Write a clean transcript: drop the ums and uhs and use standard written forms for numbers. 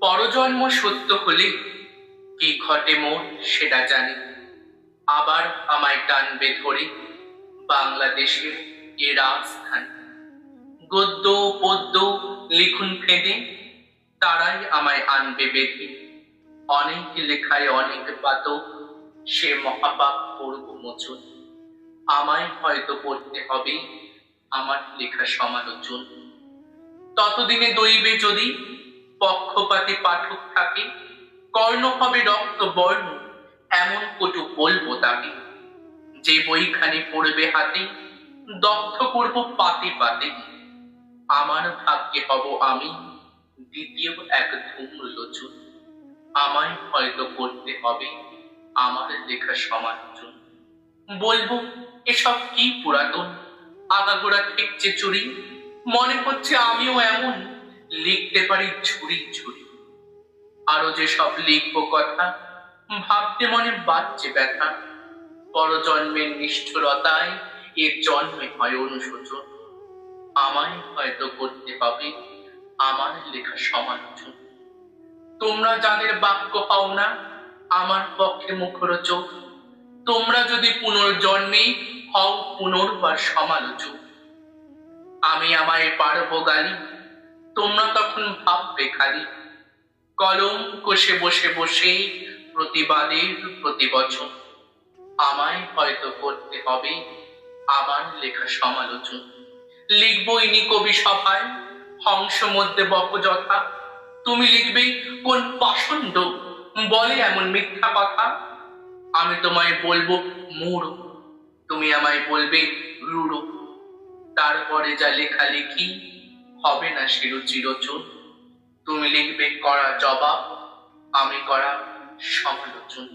পরজন্ম সত্য হলে কি ঘটে মোর সেটা জানি। আবার আমায় টানবে ধরে বাংলাদেশের এ রাজধানী। গদ্য পদ্য লিখুন ফেঁদে তারাই আমায় আনবে বেঁধে। অনেক লেখায় অনেক পাতক সে মহাপাপ করব মোচন। আমায় হয়তো পড়তে হবে আমার লেখা সমালোচন। ততদিনে দৈবে যদি পক্ষপাতী পাঠক থাকে, কর্ণ হবে রক্ত বর্ণ এমন কটু বলবো তাকে। যে বইখানি পড়বে হাতে দগ্ধ করব পাতে পাতে। আমার ভাগ্যে হব আমি দ্বিতীয় এক ধূম্রলোচন। আমায় হয়তো করতে হবে আমার লেখা সমালোচন। বলবো এসব কি পুরাতন আগাগোড়া ঠেকছে চুরি। মনে হচ্ছে আমিও এমন লিখতে পারি ঝুরি ঝুরি। আরো যে সব লিখবো কথা ভাবতে মনে বাজছে ব্যথা। পরজন্মের নিষ্ঠুরতায় এ জন্মে হয় অনুশোচন। আমায় হয়তো করতে হবে আমার লেখা সমালোচন। তোমরা যাদের বাক্য পাও না আমার পক্ষে মুখরোচক, তোমরা যদি পুনর্জন্মে হও পুনর্বার সমালোচক, আমি আমায় পারবো গালি, তোমরা তখন ভাববে খালি। কলম কষে বসে বসে প্রতিবাদের প্রতিবচন। আমায় হয়তো করতে হবে আমার লেখা সমালোচন। লিখবো ইনি কবি সভায় হংস মধ্যে বকযথা। তুমি লিখবে কোন পাষণ্ড বলে এমন মিথ্যা কথা। আমি তোমায় বলবো মূঢ়, তুমি আমায় বলবে রূঢ়। তারপরে যা লেখালেখি হবে না চিরচন। তুমি লিখবে করা জবাব, আমি করা সমালোচন।